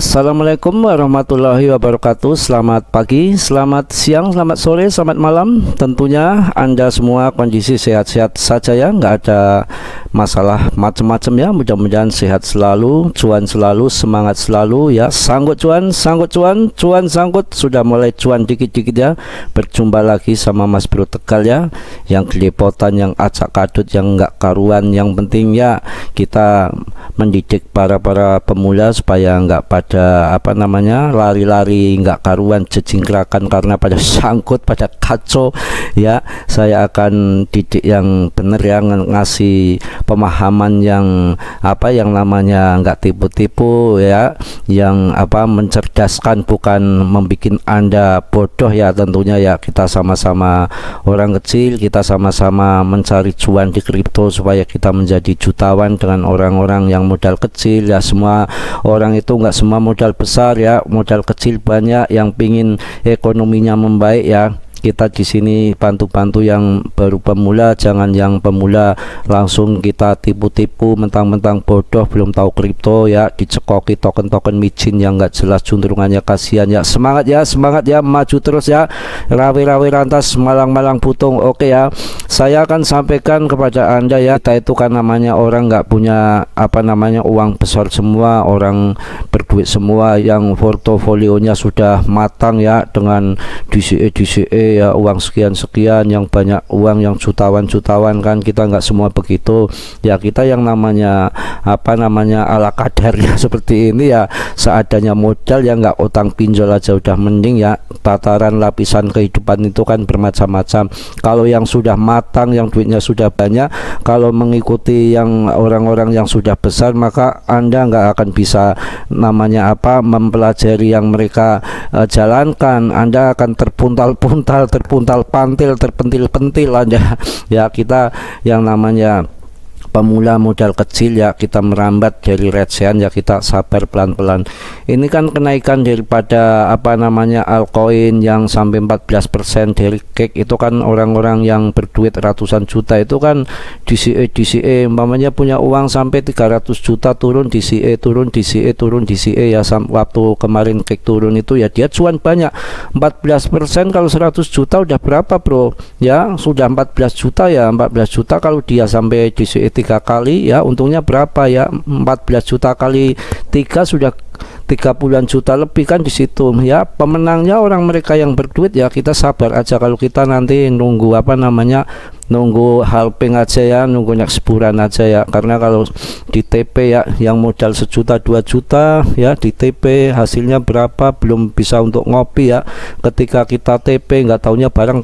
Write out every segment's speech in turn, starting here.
Assalamualaikum warahmatullahi wabarakatuh. Selamat pagi, selamat siang, selamat sore, selamat malam. Tentunya Anda semua kondisi sehat-sehat saja ya, nggak ada masalah macam-macam ya. Mudah-mudahan sehat selalu, cuan selalu, semangat selalu ya. Sanggut cuan, cuan sanggut. Sudah mulai cuan dikit-dikit ya. Berjumpa lagi sama Mas Bro Tegal ya, yang gelepotan, yang acak kadut, yang nggak karuan. Yang penting ya kita mendidik para pemula supaya nggak pada lari-lari nggak karuan, jejingkrakan karena pada sangkut, pada kacau ya. Saya akan didik yang bener ya, ngasih pemahaman yang namanya nggak tipu-tipu ya, yang mencerdaskan, bukan membuat Anda bodoh ya. Tentunya ya kita sama-sama orang kecil, kita sama-sama mencari cuan di kripto supaya kita menjadi jutawan dengan orang-orang yang modal kecil ya. Semua orang itu nggak semua modal besar ya, modal kecil banyak yang pingin ekonominya membaik ya. Kita di sini bantu-bantu yang baru pemula, jangan yang pemula langsung kita tipu-tipu mentang-mentang bodoh belum tahu kripto ya, dicekoki token-token micin yang nggak jelas juntrungannya. Kasihan ya. Semangat ya, maju terus ya, rawe-rawe rantas, malang-malang putung. Oke ya, saya akan sampaikan kepada Anda ya, kita itu kan namanya orang nggak punya uang besar semua, orang berduit semua yang portofolionya sudah matang ya, dengan DCE ya, uang sekian yang banyak uang, yang jutawan kan. Kita nggak semua begitu ya. Kita yang namanya ala kadarnya seperti ini ya, seadanya modal ya, nggak utang pinjol aja udah mending ya. Tataran lapisan kehidupan itu kan bermacam-macam. Kalau yang sudah matang, yang duitnya sudah banyak, kalau mengikuti yang orang-orang yang sudah besar, maka Anda nggak akan bisa mempelajari yang mereka jalankan. Anda akan terpuntal-pantil, terpentil-pentil Anda ya. Kita yang namanya pemula modal kecil ya, kita merambat dari recehan ya, kita sabar pelan-pelan. Ini kan kenaikan daripada altcoin yang sampai 14% dari cake itu kan, orang-orang yang berduit ratusan juta itu kan DCE umpamanya punya uang sampai 300 juta, turun DCE ya. Waktu kemarin cake turun itu ya, dia cuan banyak 14%. Kalau 100 juta udah berapa bro ya, sudah 14 juta ya. 14 juta kalau dia sampai DCE 3 kali ya, untungnya berapa ya, 14 juta kali 3 sudah 30-an juta lebih kan di situ ya. Pemenangnya orang mereka yang berduit ya. Kita sabar aja. Kalau kita nanti nunggu nunggu halping aja ya, nunggu nyaksiburan aja ya. Karena kalau di TP ya, yang modal 1 juta 2 juta ya, di TP hasilnya berapa belum bisa untuk ngopi ya. Ketika kita TP nggak taunya barang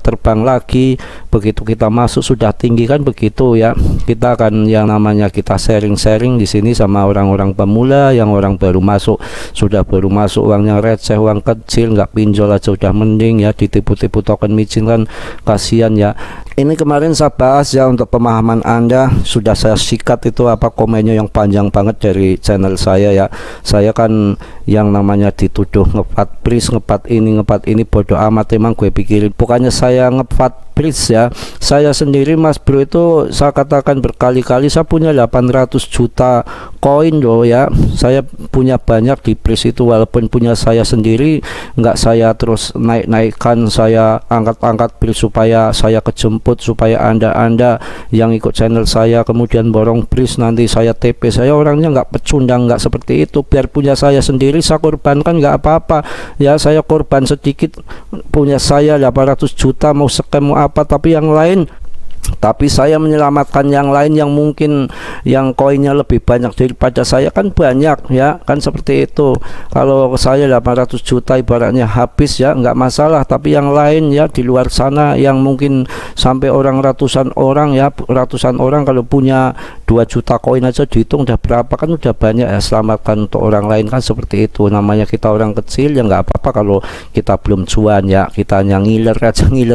terbang lagi, begitu kita masuk sudah tinggi kan, begitu ya. Kita akan yang namanya kita sharing-sharing di sini sama orang-orang pemula, yang orang baru masuk, sudah baru masuk uangnya receh, uang kecil, nggak pinjol aja udah mending ya, ditipu-tipu token micin kan, kasihan ya. Ini kemarin saya bahas ya, untuk pemahaman Anda sudah saya sikat itu komennya yang panjang banget dari channel saya ya. Saya kan yang namanya dituduh ngepat pris, ngepat ini bodoh amat. Emang gue pikirin, bukannya saya ngepat pris ya. Saya sendiri Mas Bro itu, saya katakan berkali-kali, saya punya 800 juta koin loh ya. Saya punya banyak di pris itu, walaupun punya saya sendiri nggak saya terus naik-naikkan, saya angkat-angkat pris supaya saya kejemput, supaya anda yang ikut channel saya kemudian borong pris, nanti saya TP. Saya orangnya nggak pecundang, nggak seperti itu. Biar punya saya sendiri saya korbankan, nggak apa-apa ya. Saya korban sedikit, punya saya 800 juta mau scam mau apa, tapi yang lain, tapi saya menyelamatkan yang lain yang mungkin yang koinnya lebih banyak daripada saya kan, banyak ya kan, seperti itu. Kalau saya 800 juta ibaratnya habis ya, nggak masalah, tapi yang lain ya di luar sana yang mungkin sampai ratusan orang kalau punya 2 juta koin aja dihitung udah berapa kan, udah banyak ya. Selamatkan untuk orang lain kan, seperti itu. Namanya kita orang kecil ya, nggak apa-apa kalau kita belum cuan ya. Kita hanya ngiler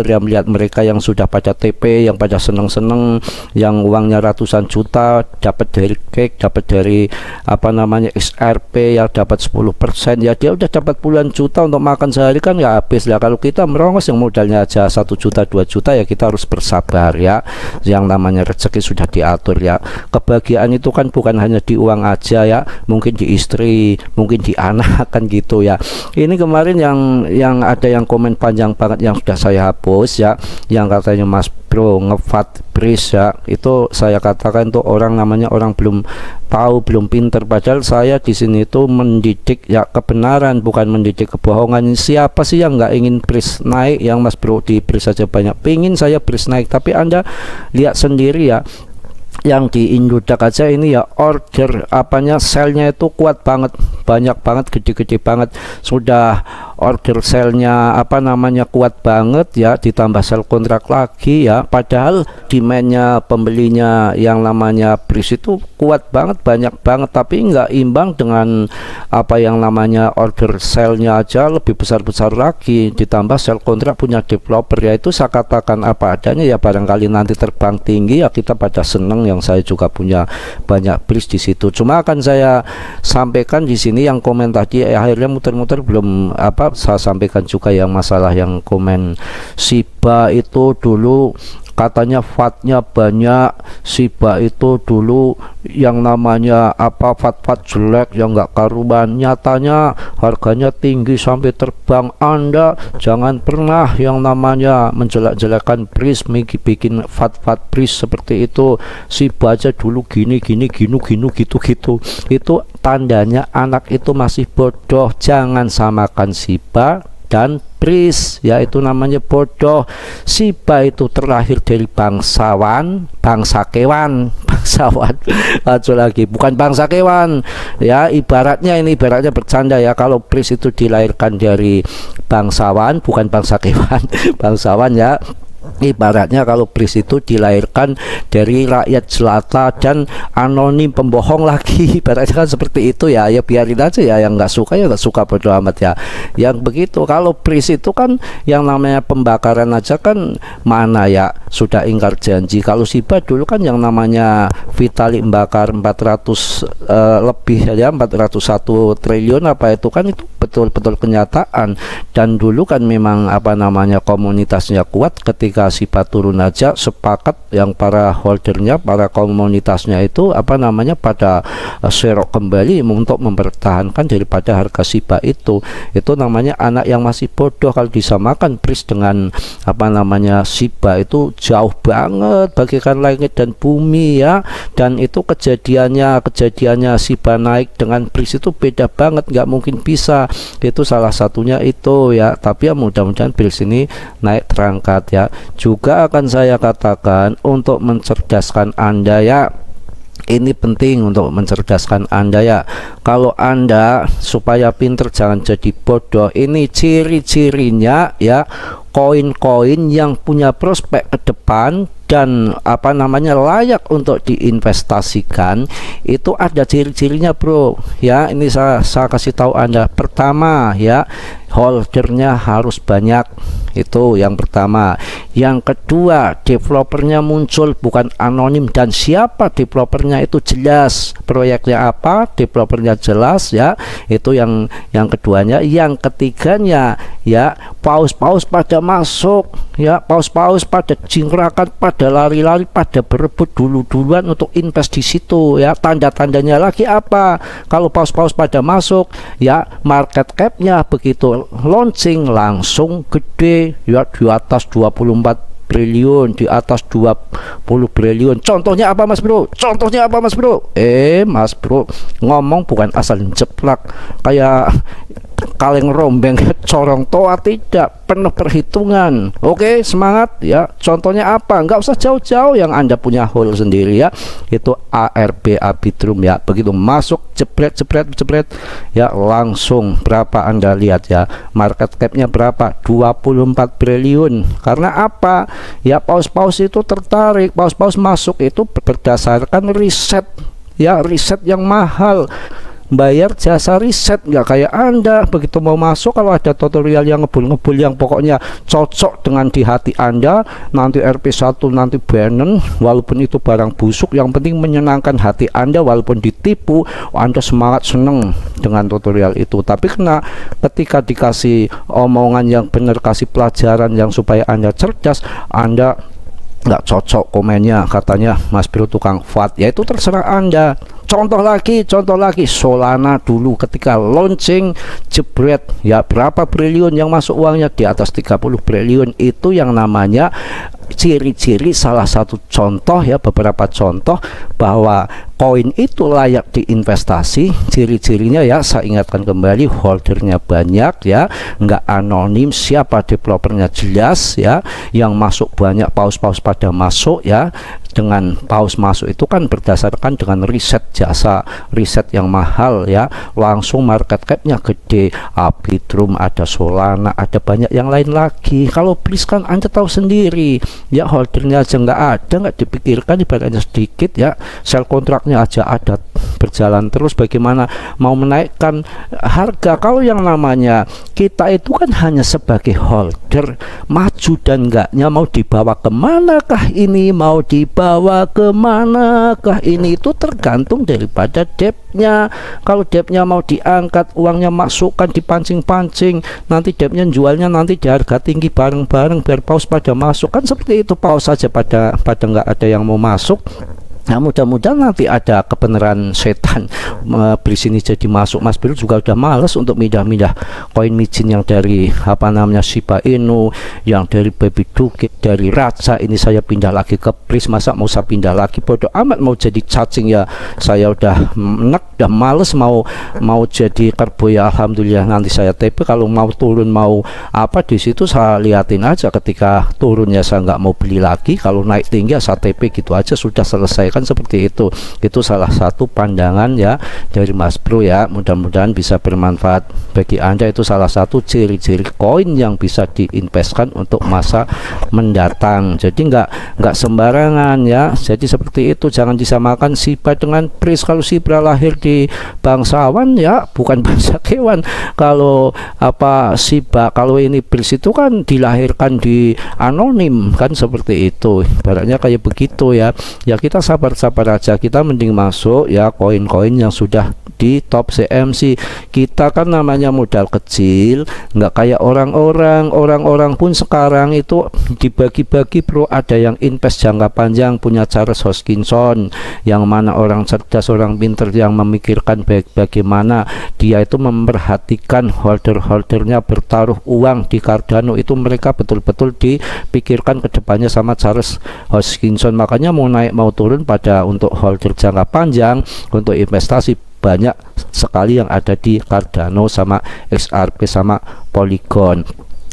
ya, melihat mereka yang sudah pada TP, yang pada seneng-seneng, yang uangnya ratusan juta dapat dari cake, dapat dari apa namanya XRP yang dapat 10%, ya dia udah dapat puluhan juta untuk makan sehari kan ya habis lah. Kalau kita merongos yang modalnya aja 1 juta 2 juta ya kita harus bersabar ya. Yang namanya rezeki sudah diatur ya. Kebahagiaan itu kan bukan hanya di uang aja ya, mungkin di istri, mungkin di anak kan gitu ya. Ini kemarin yang ada yang komen panjang banget yang sudah saya hapus ya, yang katanya Mas Bro ngevat Pris ya, itu saya katakan tuh orang namanya orang belum tahu, belum pinter. Padahal saya di sini itu mendidik ya kebenaran, bukan mendidik kebohongan. Siapa sih yang nggak ingin Pris naik? Yang Mas Bro di Pris saja banyak pingin saya Pris naik, tapi Anda lihat sendiri ya, yang di Indodax aja ini ya order apanya selnya itu kuat banget, banyak banget, gede-gede banget. Sudah order selnya apa namanya kuat banget ya, ditambah sel kontrak lagi ya, padahal demandnya pembelinya yang namanya Pris itu kuat banget, banyak banget, tapi nggak imbang dengan apa yang namanya order selnya aja lebih besar-besar lagi, ditambah sel kontrak punya developer ya. Itu saya katakan apa adanya ya, barangkali nanti terbang tinggi ya kita pada seneng, yang saya juga punya banyak Pris di situ. Cuma akan saya sampaikan di sini yang komen tadi akhirnya muter-muter belum apa saya sampaikan juga yang masalah yang komen Shiba itu dulu katanya fatnya banyak, Shiba itu dulu yang namanya apa fat jelek yang nggak karuan, nyatanya harganya tinggi sampai terbang. Anda jangan pernah yang namanya menjelek-jelekan Pris, bikin fat Pris seperti itu. Shiba aja dulu gini gitu, itu tandanya anak itu masih bodoh. Jangan samakan Shiba dan Pris ya, itu namanya bodoh. Shiba itu terlahir dari bangsawan, bangsawan aja lagi, bukan bangsa kewan ya. Ibaratnya bercanda ya, kalau Pris itu dilahirkan dari bangsawan bukan bangsa kewan bangsawan ya. Ibaratnya kalau Pris itu dilahirkan dari rakyat jelata dan anonim pembohong lagi, ibaratnya kan seperti itu ya. Ya biarin aja ya, yang nggak suka ya nggak suka, bodo amat ya. Yang begitu, kalau Pris itu kan yang namanya pembakaran aja kan mana ya sudah ingkar janji. Kalau Shiba dulu kan yang namanya Vitalik membakar 400 lebih ya, 401 triliun apa itu kan, itu betul-betul kenyataan. Dan dulu kan memang apa namanya komunitasnya kuat. Ketika Shiba turun aja sepakat yang para holdernya, para komunitasnya itu apa namanya pada serok kembali untuk mempertahankan daripada harga Shiba itu namanya anak yang masih bodoh. Kalau disamakan Pris dengan apa namanya Shiba itu jauh banget, bagaikan langit dan bumi ya. Dan itu kejadiannya Shiba naik dengan Pris itu beda banget, nggak mungkin bisa. Itu salah satunya itu ya. Tapi ya mudah-mudahan Pris ini naik terangkat ya. Juga akan saya katakan untuk mencerdaskan Anda ya, ini penting untuk mencerdaskan Anda ya. Kalau Anda supaya pinter jangan jadi bodoh, ini ciri-cirinya ya, koin-koin yang punya prospek ke depan dan apa namanya layak untuk diinvestasikan itu ada ciri-cirinya bro ya. Ini saya kasih tahu Anda. Pertama ya, holdernya harus banyak, itu yang pertama. Yang kedua, developernya muncul bukan anonim, dan siapa developernya itu jelas, proyeknya apa, developernya jelas ya. Itu yang keduanya. Yang ketiganya ya, paus-paus pada masuk ya, paus-paus pada jingrakan, pada lari-lari, pada berebut duluan untuk invest di situ ya. Tanda-tandanya lagi apa? Kalau paus-paus pada masuk ya, market capnya begitu launching langsung gede ya, di atas 24 triliun, di atas 20 triliun. Contohnya apa Mas Bro? Mas Bro ngomong bukan asal jeplak kayak kaleng rombeng corong toa, tidak, penuh perhitungan. Oke, semangat ya. Contohnya apa? Nggak usah jauh-jauh, yang Anda punya hole sendiri ya, itu ARB Arbitrum ya. Begitu masuk jepret ya, langsung berapa Anda lihat ya, market capnya berapa, 24 triliun. Karena apa ya, paus-paus itu tertarik, paus-paus masuk itu berdasarkan riset ya, riset yang mahal. bayar jasa riset. Nggak kayak Anda begitu mau masuk, kalau ada tutorial yang ngebul-ngebul yang pokoknya cocok dengan di hati Anda, nanti RP1 nanti Bannon, walaupun itu barang busuk, yang penting menyenangkan hati Anda. Walaupun ditipu, Anda semangat seneng dengan tutorial itu. Tapi ketika dikasih omongan yang benar, kasih pelajaran yang supaya Anda cerdas, Anda nggak cocok komennya, katanya Mas Bro tukang FAT. Ya itu terserah Anda. Contoh lagi Solana dulu ketika launching, jebret ya berapa triliun yang masuk uangnya, di atas 30 triliun. Itu yang namanya ciri-ciri, salah satu contoh ya, beberapa contoh bahwa koin itu layak diinvestasi. Ciri-cirinya ya, saya ingatkan kembali, holdernya banyak ya, nggak anonim, siapa developernya jelas ya, yang masuk banyak, paus-paus pada masuk ya. Dengan paus masuk itu kan berdasarkan dengan riset, jasa riset yang mahal ya, langsung market capnya gede. Arbitrum, ada Solana, ada banyak yang lain lagi. Kalau Bliss kan Anda tahu sendiri ya, holdernya aja nggak dipikirkan, ibaratnya sedikit ya, sell kontraknya aja ada, berjalan terus. Bagaimana mau menaikkan harga? Kalau yang namanya kita itu kan hanya sebagai holder, maju dan enggaknya mau dibawa kemanakah ini, mau dibawa kemanakah ini, itu tergantung daripada debtnya. Kalau debtnya mau diangkat, uangnya masukkan, dipancing-pancing, nanti debtnya jualnya nanti di harga tinggi bareng-bareng biar paus pada masuk, kan seperti itu. Paus saja pada nggak ada yang mau masuk. Nah, mudah-mudahan nanti ada kebenaran setan beli sini jadi masuk. Mas Bro juga udah males untuk mindah-mindah koin micin yang dari apa namanya Shiba Inu, yang dari Baby Doge, dari Raja. Ini saya pindah lagi ke Bliss, masa mau saya pindah lagi, bodoh amat. Mau jadi cacing ya saya udah udah males, mau jadi karbo ya alhamdulillah. Nanti saya TP, kalau mau turun mau apa di situ saya liatin aja. Ketika turunnya saya nggak mau beli lagi, kalau naik tinggi saya TP gitu aja, sudah selesai kan, seperti itu. Itu salah satu pandangan ya dari Mas Bro ya, mudah-mudahan bisa bermanfaat bagi Anda. Itu salah satu ciri-ciri koin yang bisa diinvestkan untuk masa mendatang. Jadi nggak sembarangan ya. Jadi seperti itu, jangan disamakan Shiba dengan Bliss. Kalau Shiba lahir di bangsawan ya, bukan bangsa kewan. Kalau apa Shiba, kalau ini Bliss itu kan dilahirkan di anonim kan, seperti itu. Ibaratnya kayak begitu ya. Ya kita sabar aja, kita mending masuk ya koin-koin yang sudah di top CMC. Kita kan namanya modal kecil, nggak kayak orang-orang pun sekarang itu dibagi-bagi bro. Ada yang invest jangka panjang, punya Charles Hoskinson, yang mana orang cerdas, orang pinter, yang memikirkan bagaimana dia itu memperhatikan holdernya bertaruh uang di Cardano. Itu mereka betul-betul dipikirkan kedepannya sama Charles Hoskinson. Makanya mau naik mau turun pada untuk holder jangka panjang, untuk investasi, banyak sekali yang ada di Cardano sama XRP sama Polygon.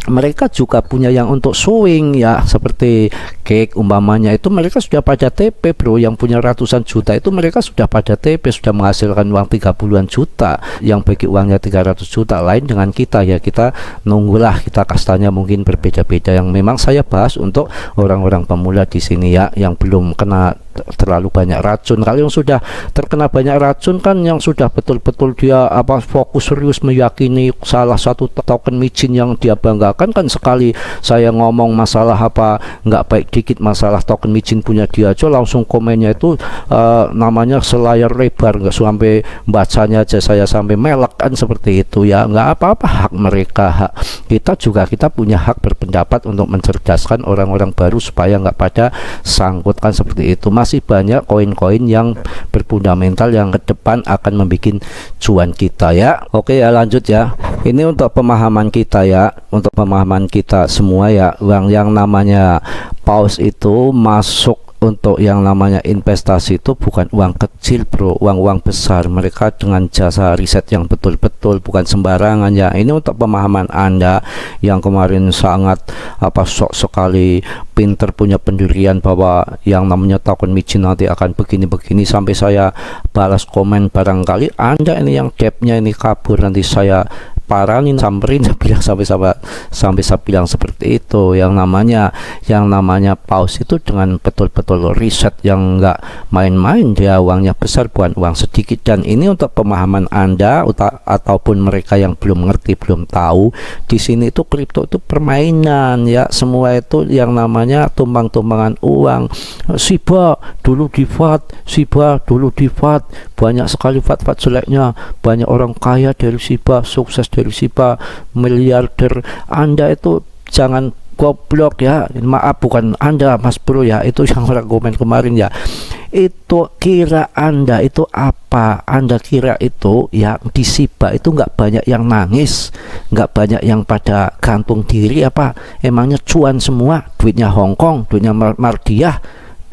Mereka juga punya yang untuk swing ya, seperti Cake umpamanya, itu mereka sudah pada TP bro. Yang punya ratusan juta itu mereka sudah pada TP, sudah menghasilkan uang 30-an juta, yang bagi uangnya 300 juta. Lain dengan kita ya, kita nunggulah, kita kastanya mungkin berbeda-beda. Yang memang saya bahas untuk orang-orang pemula di sini ya, yang belum kena terlalu banyak racun. Kalau yang sudah terkena banyak racun kan, yang sudah betul-betul dia fokus serius meyakini salah satu token micin yang dia banggakan kan. Sekali saya ngomong masalah nggak baik dikit masalah token micin punya dia aja, langsung komennya itu namanya selayar lebar, nggak sampai bacanya aja saya sampai melek kan, seperti itu ya. Nggak apa-apa, hak mereka, hak kita juga, kita punya hak berpendapat untuk mencerdaskan orang-orang baru supaya nggak pada sangkut kan, seperti itu. Masih banyak koin-koin yang berfundamental yang ke depan akan membuat cuan kita ya. Oke ya, lanjut ya. Ini untuk pemahaman kita ya, untuk pemahaman kita semua ya. Yang namanya paus itu masuk untuk yang namanya investasi itu bukan uang kecil bro, uang besar. Mereka dengan jasa riset yang betul-betul, bukan sembarangan ya. Ini untuk pemahaman Anda yang kemarin sangat sok sekali pinter, punya pendirian bahwa yang namanya token micin nanti akan begini-begini, sampai saya balas komen barangkali Anda ini yang debtnya ini kabur, nanti saya paranin, samperin, saya bilang sampai saya bilang seperti itu. Yang namanya paus itu dengan betul-betul riset yang nggak main-main, dia uangnya besar bukan uang sedikit. Dan ini untuk pemahaman Anda ataupun mereka yang belum ngerti, belum tahu, di sini itu kripto itu permainan ya, semua itu yang namanya tumbang-tumbangan uang. Shiba dulu di VAT, banyak sekali VAT jeleknya, banyak orang kaya dari Shiba, sukses dari Shiba, miliarder. Anda itu jangan goblok ya, maaf bukan Anda Mas Bro ya, itu yang orang komen kemarin ya. Itu kira Anda itu apa? Anda kira itu ya di Shiba itu nggak banyak yang nangis, nggak banyak yang pada gantung diri apa? Emangnya cuan semua, duitnya Hongkong, duitnya Mardiah,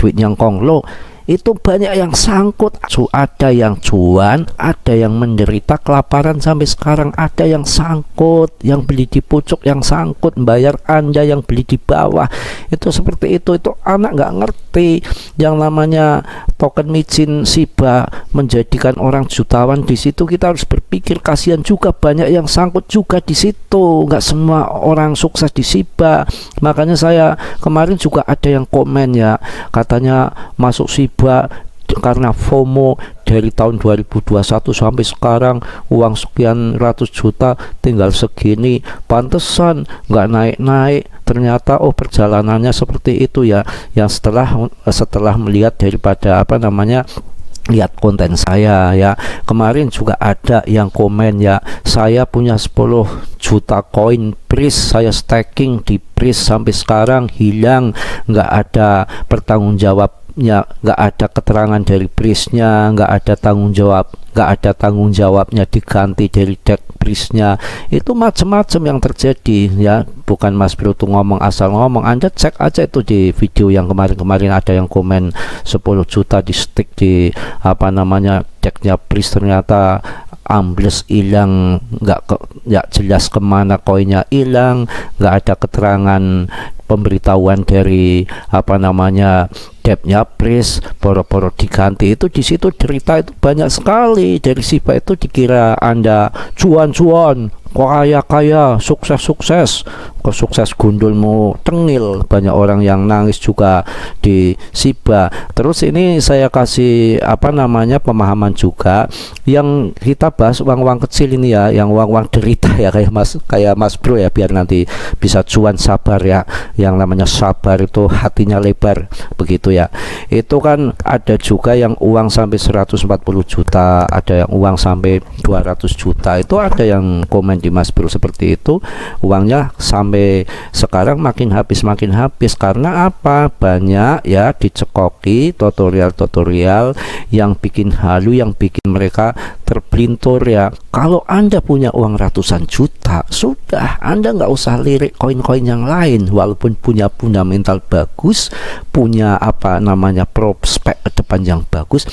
duitnya Konglo. Itu banyak yang sangkut. Ada yang cuan, ada yang menderita kelaparan sampai sekarang, ada yang sangkut, yang beli di pucuk yang sangkut bayar Anda yang beli di bawah. Itu seperti itu anak nggak ngerti. Yang namanya token micin Shiba menjadikan orang jutawan, di situ kita harus berpikir kasihan juga, banyak yang sangkut juga di situ, nggak semua orang sukses di Shiba. Makanya saya kemarin juga ada yang komen ya, katanya masuk Shiba karena FOMO dari tahun 2021 sampai sekarang uang sekian ratus juta tinggal segini, pantesan nggak naik-naik. Ternyata perjalanannya seperti itu ya, yang setelah melihat daripada lihat konten saya ya. Kemarin juga ada yang komen ya, saya punya 10 juta koin BRIS, saya staking di BRIS sampai sekarang hilang, nggak ada pertanggungjawabnya, nggak ada keterangan dari BRIS-nya, nggak ada tanggung jawabnya diganti dari deck BRIS-nya. Itu macam-macam yang terjadi ya, bukan Mas Bro tuh ngomong asal ngomong. Anda cek aja itu di video yang kemarin ada yang komen 10 juta di stick di decknya BRIS, ternyata ambles, hilang, nggak jelas kemana koinnya hilang, nggak ada keterangan pemberitahuan dari depnya BRIS, boro-boro diganti. Itu di situ derita itu banyak sekali. Dari Shiba itu dikira Anda cuan-cuan, kaya, sukses, sukses gundulmu tengil, banyak orang yang nangis juga di Shiba. Terus ini saya kasih pemahaman juga, yang kita bahas uang-uang kecil ini ya, yang uang-uang derita ya, kayak Mas Bro ya, biar nanti bisa cuan, sabar ya. Yang namanya sabar itu hatinya lebar begitu ya. Itu kan ada juga yang uang sampai 140 juta, ada yang uang sampai 200 juta. Itu ada yang komen di Mas Bro seperti itu, uangnya sampai sekarang makin habis karena apa? Banyak ya dicekoki tutorial yang bikin halu, yang bikin mereka terpelintur ya. Kalau Anda punya uang ratusan juta, sudah, Anda nggak usah lirik koin-koin yang lain. Walaupun punya fundamental bagus, punya prospek ke depan yang bagus,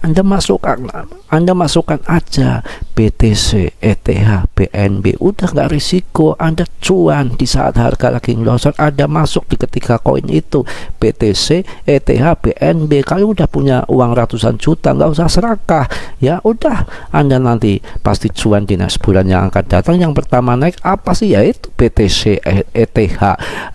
Anda masukkan aja BTC, ETH, BNB, udah nggak risiko, Anda cuan. Di saat harga lagi ngelosor, Anda masuk di ketika koin itu, BTC, ETH, BNB. Kalau udah punya uang ratusan juta, nggak usah serakah ya, udah Anda nanti pasti cuan di next bulan yang akan datang. Yang pertama naik apa sih? Yaitu BTC, ETH,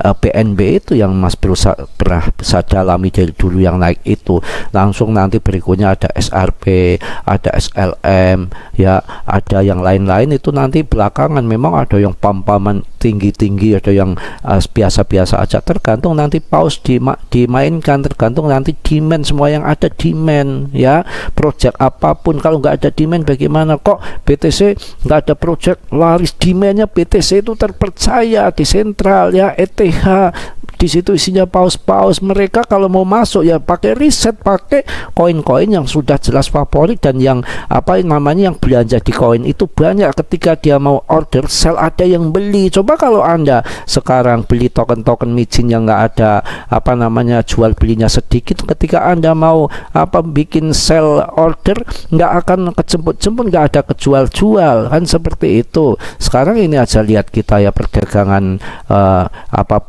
BNB itu yang Mas pernah saya dalami dari dulu, yang naik itu. Langsung nanti berikutnya ada SRP, ada SLM ya, ada yang lain-lain itu nanti belakangan. Memang ada yang pampaman tinggi-tinggi, ada yang biasa-biasa aja, tergantung nanti paus dimainkan, tergantung nanti demand, semua yang ada demand ya. Project apapun kalau nggak ada demand bagaimana? Kok BTC nggak ada project laris, demandnya BTC itu terpercaya, desentral ya, ETH di situ isinya paus-paus. Mereka kalau mau masuk ya pakai riset, pakai koin-koin yang sudah jelas favorit, dan yang yang belanja di koin itu banyak. Ketika dia mau order sell, ada yang beli. Coba kalau Anda sekarang beli token-token micin yang nggak ada jual belinya sedikit, ketika Anda mau bikin sell order, nggak akan kejemput-jemput, nggak ada kejual-jual kan, seperti itu. Sekarang ini aja lihat kita ya, perdagangan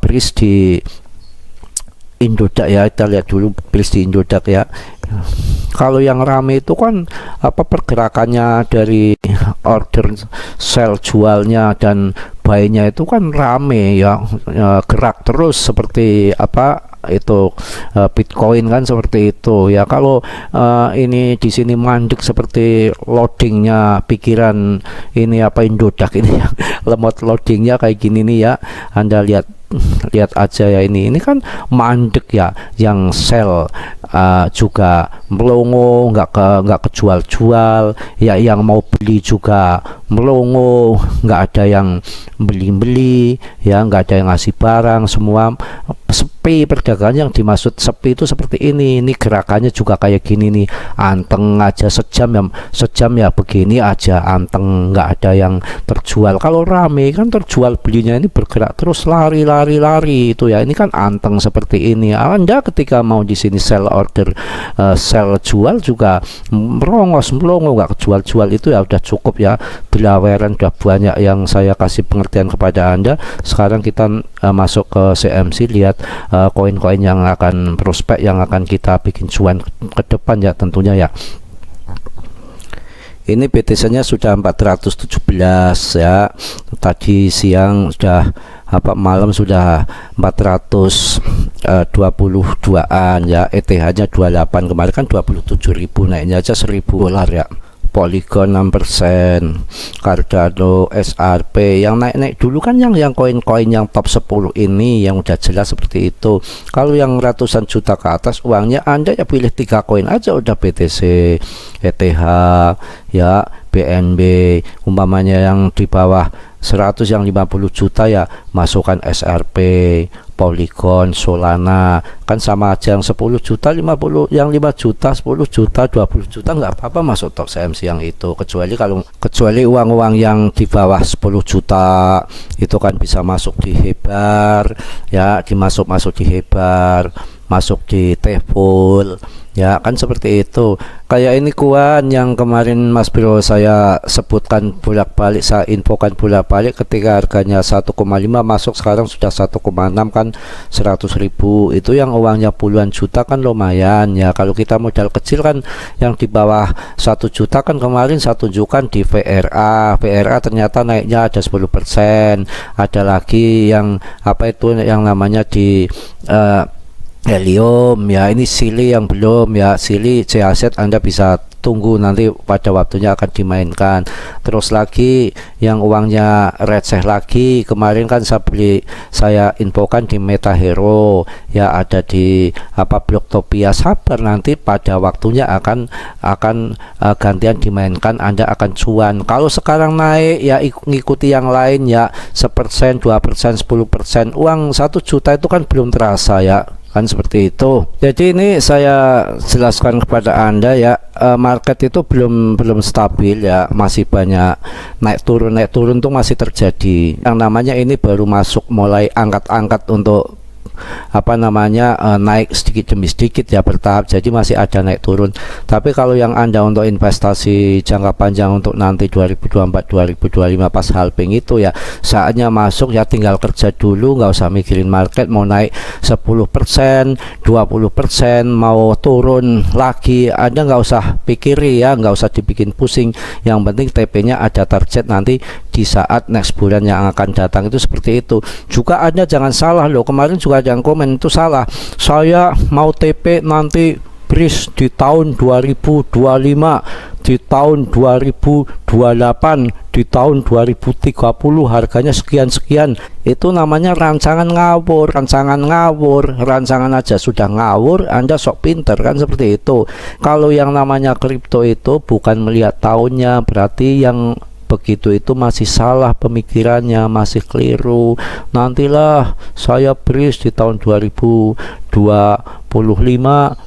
BRIS di Indodax ya, kita lihat dulu BRIS di Indodax ya. Kalau yang rame itu kan apa pergerakannya dari order sell jualnya dan buy-nya itu kan rame ya, gerak terus seperti apa itu Bitcoin kan seperti itu ya. Kalau ini di sini mandek seperti loadingnya pikiran ini apa Indodax ini ya, lemot loadingnya kayak gini nih ya, Anda lihat aja ya, ini kan mandek ya, yang sell juga melongo, nggak kejual-jual ya, yang mau beli juga melongo, nggak ada yang beli ya, nggak ada yang ngasih barang, semua sepi perdagangan. Yang dimaksud sepi itu seperti ini gerakannya juga kayak gini nih, anteng aja, sejam ya begini aja anteng, nggak ada yang terjual. Kalau rame kan terjual belinya ini bergerak terus, lari itu ya, ini kan anteng seperti ini. Anda ketika mau di sini sell order sell jual juga melongo nggak kejual-jual, itu ya udah cukup ya, belaweran udah banyak yang saya kasih pengertian kepada Anda. Sekarang kita masuk ke CMC, lihat koin-koin yang akan prospek, yang akan kita bikin cuan ke depan ya tentunya ya. Ini BTC-nya sudah 417 ya, tadi siang sudah malam sudah 422an ya, ETH-nya 28, kemarin kan 27.000, naiknya aja $1.000 ya. Polygon 6%, Cardano, SRP yang naik dulu kan yang koin-koin yang top 10 ini yang udah jelas seperti itu. Kalau yang ratusan juta ke atas uangnya, Anda ya pilih 3 koin aja udah, BTC, ETH ya, BNB. Umpamanya yang di bawah 100 yang 50 juta ya masukkan SRP, Polygon, Solana, kan sama aja. Yang 10 juta, 50, yang 5 juta, 10 juta, 20 juta nggak apa-apa masuk top CMC yang itu, kecuali uang-uang yang di bawah 10 juta itu kan bisa masuk di Hebar ya, masuk di Hebar, masuk di Teful ya, kan seperti itu. Kayak ini kuan yang kemarin Mas Bro saya sebutkan bolak-balik, saya infokan bolak-balik, ketika harganya 1,5 masuk, sekarang sudah 1,6 kan 100.000, itu yang uangnya puluhan juta kan lumayan ya. Kalau kita modal kecil kan yang di bawah 1 juta kan kemarin saya tunjukkan di VRA ternyata naiknya ada 10%. Ada lagi yang apa itu yang namanya di Helium ya, ini Sili yang belum ya, Sili C-Asset Anda bisa tunggu nanti pada waktunya akan dimainkan. Terus lagi yang uangnya receh lagi, kemarin kan saya infokan di Meta Hero ya, ada di Blocktopia. Sabar, nanti pada waktunya akan gantian dimainkan, Anda akan cuan. Kalau sekarang naik ya ngikuti yang lain ya, 1%, 2%, 10%, uang 1 juta itu kan belum terasa ya, kan seperti itu. Jadi ini saya jelaskan kepada Anda ya, market itu belum stabil ya, masih banyak naik turun tuh masih terjadi. Yang namanya ini baru masuk, mulai angkat-angkat untuk naik sedikit demi sedikit ya, bertahap, jadi masih ada naik turun. Tapi kalau yang Anda untuk investasi jangka panjang untuk nanti 2024 2025 pas halving itu ya saatnya masuk ya, tinggal kerja dulu, nggak usah mikirin market mau naik 10%, 20%, mau turun lagi, Anda nggak usah pikiri ya, nggak usah dibikin pusing. Yang penting TP-nya ada target nanti di saat next bulan yang akan datang, itu seperti itu. Juga Anda jangan salah loh, kemarin juga ada yang komen itu salah, saya mau TP nanti BRIS di tahun 2025, di tahun 2028, di tahun 2030 harganya sekian. Itu namanya rancangan ngawur. Rancangan aja sudah ngawur, Anda sok pinter kan seperti itu. Kalau yang namanya kripto itu bukan melihat tahunnya, berarti yang begitu itu masih salah pemikirannya, masih keliru. Nantilah saya BRIS di tahun 2025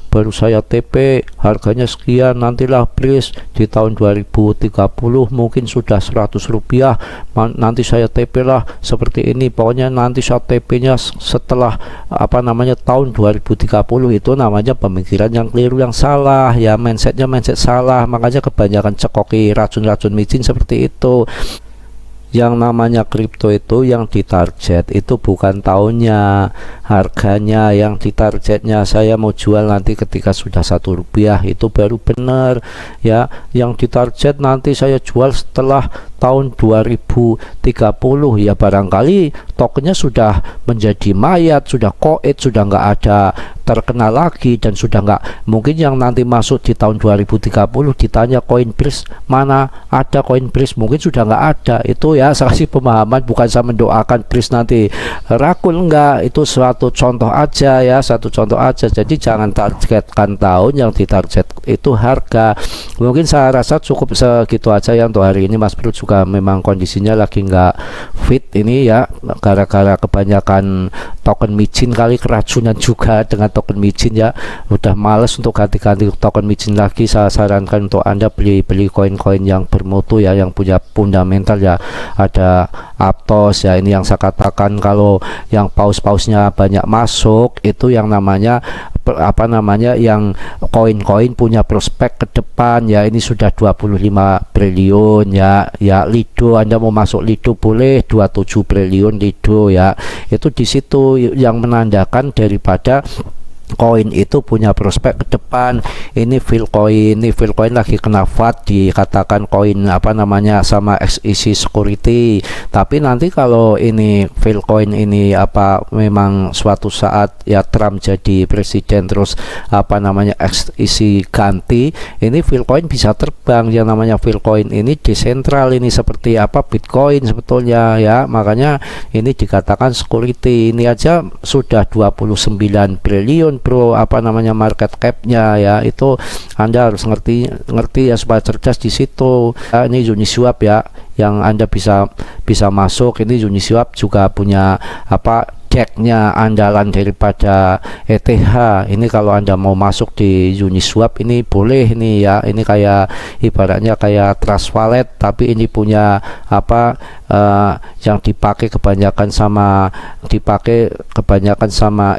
baru saya TP, harganya sekian. Nantilah BRIS di tahun 2030 mungkin sudah 100 rupiah, nanti saya TP lah seperti ini. Pokoknya nanti saya TP nya setelah tahun 2030. Itu namanya pemikiran yang keliru, yang salah ya, mindset salah. Makanya kebanyakan cekoki racun micin seperti itu. Yang namanya kripto itu yang ditarget itu bukan tahunnya, harganya yang ditargetnya saya mau jual nanti ketika sudah Rp1 itu baru benar ya. Yang ditarget nanti saya jual setelah tahun 2030 ya, barangkali tokennya sudah menjadi mayat, sudah koit, sudah nggak ada terkenal lagi, dan sudah nggak mungkin yang nanti masuk di tahun 2030 ditanya Coinbase mana, ada Coinbase mungkin sudah nggak ada. Itu ya saya kasih pemahaman, bukan saya mendoakan Base nanti rakul, enggak, itu suatu contoh aja ya, satu contoh aja. Jadi jangan targetkan tahun, yang ditarget itu harga. Mungkin saya rasa cukup segitu aja ya untuk hari ini. Mas Bro juga memang kondisinya lagi nggak fit ini ya, gara-gara kebanyakan token micin kali, keracunan juga dengan token micin ya. Udah males untuk ganti-ganti token micin lagi. Saya sarankan untuk Anda beli koin-koin yang bermutu ya, yang punya fundamental ya. Ada Aptos ya, ini yang saya katakan kalau yang paus-pausnya banyak masuk itu yang namanya yang koin-koin punya prospek ke depan ya. Ini sudah 25 triliun ya. Ya Lido, Anda mau masuk Lido boleh, 27 triliun Lido ya. Itu di situ yang menandakan daripada koin itu punya prospek ke depan. Ini Filecoin lagi kena FAT, dikatakan koin sama XEC security. Tapi nanti kalau ini Filecoin ini memang suatu saat ya Trump jadi presiden, terus XEC ganti, ini Filecoin bisa terbang. Yang namanya Filecoin ini desentral, ini seperti Bitcoin sebetulnya ya. Makanya ini dikatakan security. Ini aja sudah 29 triliun Bro, market capnya ya. Itu Anda harus ngerti ya, supaya cerdas di situ. Ini Uniswap ya, yang Anda bisa masuk. Ini Uniswap juga punya decknya andalan daripada ETH. Ini kalau Anda mau masuk di Uniswap ini boleh nih ya. Ini kayak ibaratnya kayak Trust Wallet, tapi ini punya yang dipakai kebanyakan sama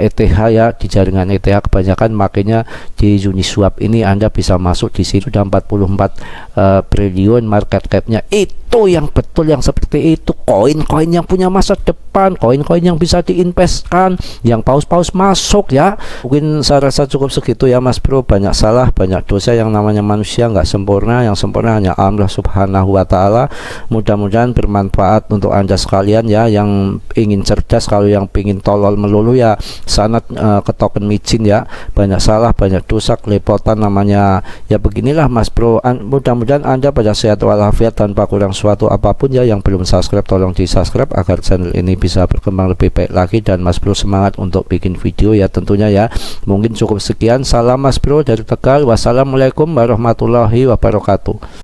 ETH ya, di jaringan ETH kebanyakan makanya di Uniswap ini Anda bisa masuk di situ. Sudah 44 triliun market capnya. Itu yang betul, yang seperti itu, koin-koin yang punya masa depan, koin-koin yang bisa diinvestkan, yang paus-paus masuk ya. Mungkin saya rasa cukup segitu ya Mas Bro. Banyak salah, banyak dosa, yang namanya manusia nggak sempurna, yang sempurna hanya Allah Subhanahu wa Ta'ala. Mudah-mudahan bermanfaat untuk Anda sekalian ya, yang ingin cerdas. Kalau yang ingin tolol melulu ya sanat ke token micin ya. Banyak salah, banyak dosa, kelepotan namanya ya. Beginilah Mas Bro. Mudah-mudahan Anda pada sehat walafiat tanpa kurang suatu apapun ya. Yang belum subscribe tolong di subscribe agar channel ini bisa berkembang lebih baik lagi, dan Mas Bro semangat untuk bikin video ya tentunya ya. Mungkin cukup sekian. Salam Mas Bro dari Tegal. Wassalamualaikum warahmatullahi wabarakatuh.